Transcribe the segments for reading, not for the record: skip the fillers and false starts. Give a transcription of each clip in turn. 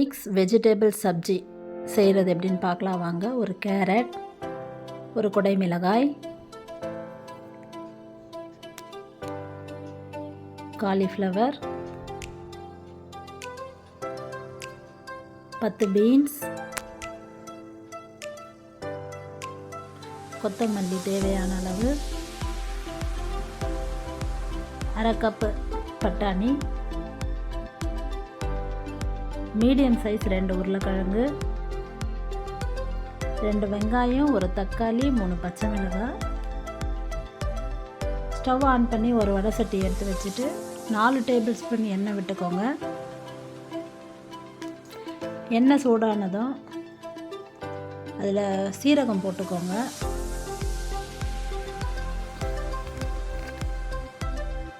Mix vegetable sabzi செய்கிறது எப்படின்னு பார்க்கலாம் வாங்க. ஒரு கேரட், ஒரு குடை மிளகாய், காலிஃப்ளவர், 10 பீன்ஸ், கொத்தமல்லி தேவையான அளவு, அரை கப்பு பட்டாணி, மீடியம் சைஸ் 2 உருளைக்கிழங்கு, 2 வெங்காயம், ஒரு தக்காளி, 3 பச்சை மிளகாய். ஸ்டவ் ஆன் பண்ணி ஒரு வடை சட்டி எடுத்து வச்சுட்டு 4 டேபிள் ஸ்பூன் எண்ணெய் விட்டுக்கோங்க. எண்ணெய் சூடானதும் அதில் சீரகம் போட்டுக்கோங்க.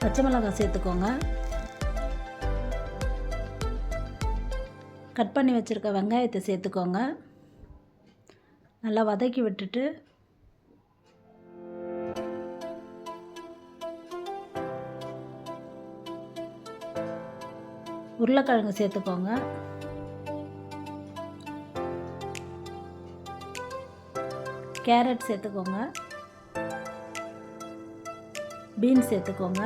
பச்சை மிளகாய் சேர்த்துக்கோங்க. கட் பண்ணி வச்சுருக்க வெங்காயத்தை சேர்த்துக்கோங்க. நல்லா வதக்கி விட்டுட்டு உருளைக்கிழங்கு சேர்த்துக்கோங்க. கேரட் சேர்த்துக்கோங்க. பீன்ஸ் சேர்த்துக்கோங்க.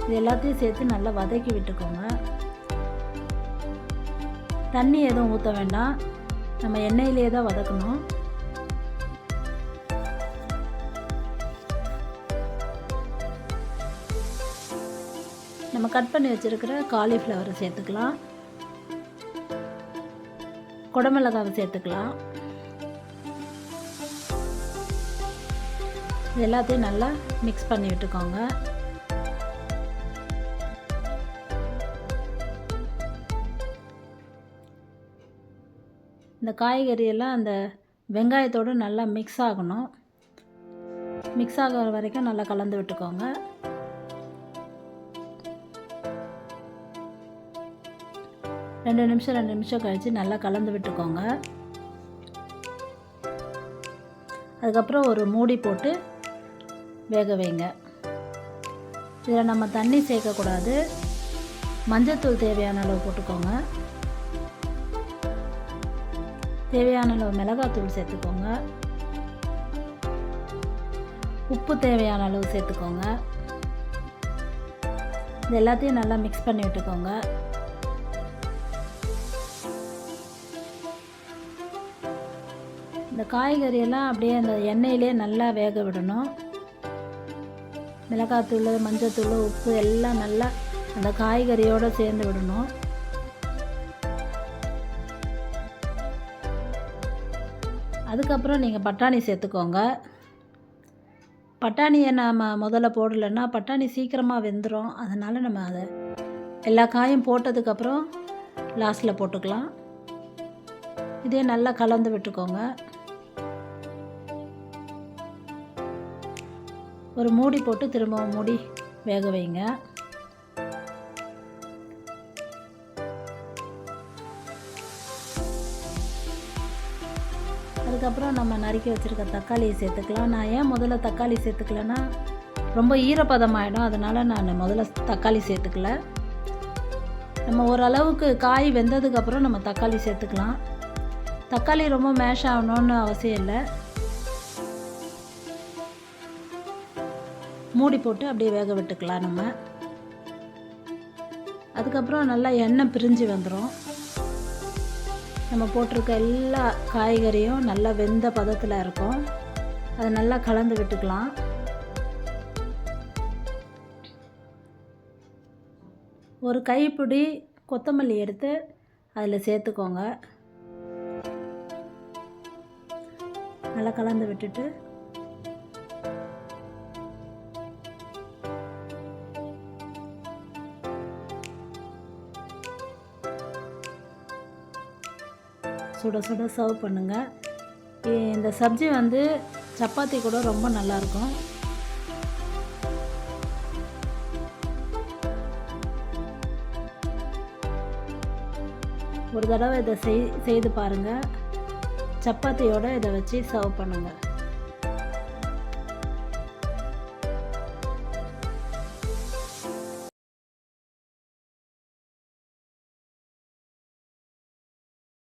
இது எல்லாத்தையும் சேர்த்து நல்லா வதக்கி விட்டுக்கோங்க. தண்ணி எதுவும் ஊற்ற வேண்டாம், நம்ம எண்ணெயிலே தான் வதக்கணும். நம்ம கட் பண்ணி வச்சுருக்கிற காலிஃப்ளவரை சேர்த்துக்கலாம். குடமிளகாவை சேர்த்துக்கலாம். இது எல்லாத்தையும் நல்லா மிக்ஸ் பண்ணி விட்டுக்கோங்க. இந்த காய்கறியெல்லாம் அந்த வெங்காயத்தோடு நல்லா மிக்ஸ் ஆகணும். மிக்ஸ் ஆகிற வரைக்கும் நல்லா கலந்து விட்டுக்கோங்க. ரெண்டு நிமிஷம் கழித்து நல்லா கலந்து விட்டுக்கோங்க. அதுக்கப்புறம் ஒரு மூடி போட்டு வேக வைங்க. இதில் நம்ம தண்ணி சேர்க்கக்கூடாது. மஞ்சத்தூள் தேவையான அளவு போட்டுக்கோங்க. தேவையான அளவு மிளகாத்தூள் சேர்த்துக்கோங்க. உப்பு தேவையான அளவு சேர்த்துக்கோங்க. இது எல்லாத்தையும் நல்லா மிக்ஸ் பண்ணி விட்டுக்கோங்க. இந்த காய்கறியெல்லாம் அப்படியே அந்த எண்ணெயிலே நல்லா வேக விடணும். மிளகாத்தூள், மஞ்சத்தூள், உப்பு எல்லாம் நல்லா அந்த காய்கறியோடு சேர்ந்து விடணும். அதுக்கப்புறம் நீங்கள் பட்டாணி சேர்த்துக்கோங்க. பட்டாணியை நம்ம முதல்ல போடலைன்னா பட்டாணி சீக்கிரமாக வெந்துடும். அதனால் நம்ம அதை எல்லா காயும் போட்டதுக்கப்புறம் லாஸ்ட்டில் போட்டுக்கலாம். இதே நல்லா கலந்து விட்டுக்கோங்க. ஒரு மூடி போட்டு திரும்பவும் மூடி வேக வைங்க. அதுக்கப்புறம் நம்ம நறுக்கி வச்சுருக்க தக்காளியை சேர்த்துக்கலாம். நான் ஏன் முதல்ல தக்காளி சேர்த்துக்கலன்னா ரொம்ப ஈரப்பதமாகிடும், அதனால் நான் முதல்ல தக்காளி சேர்த்துக்கல. நம்ம ஓரளவுக்கு காய் வெந்ததுக்கப்புறம் நம்ம தக்காளி சேர்த்துக்கலாம். தக்காளி ரொம்ப மேஷ் ஆகணும்னு அவசியம் இல்லை. மூடி போட்டு அப்படியே வேக விட்டுக்கலாம் நம்ம. அதுக்கப்புறம் நல்லா எண்ணெய் பிரிஞ்சு வந்துடும். நம்ம போட்டிருக்க எல்லா காய்கறியும் நல்லா வெந்த பதத்தில் இருக்கும். அதை நல்லா கலந்து விட்டுக்கலாம். ஒரு கைப்பிடி கொத்தமல்லி எடுத்து அதில் சேர்த்துக்கோங்க. நல்லா கலந்து விட்டுட்டு சுட சுட சர்வ் பண்ணுங்கள். இந்த சப்ஜி சப்பாத்தி கூட ரொம்ப நல்லாயிருக்கும். ஒரு தடவை இதை செய்து பாருங்கள். சப்பாத்தியோடு இதை வச்சு சர்வ் பண்ணுங்கள்.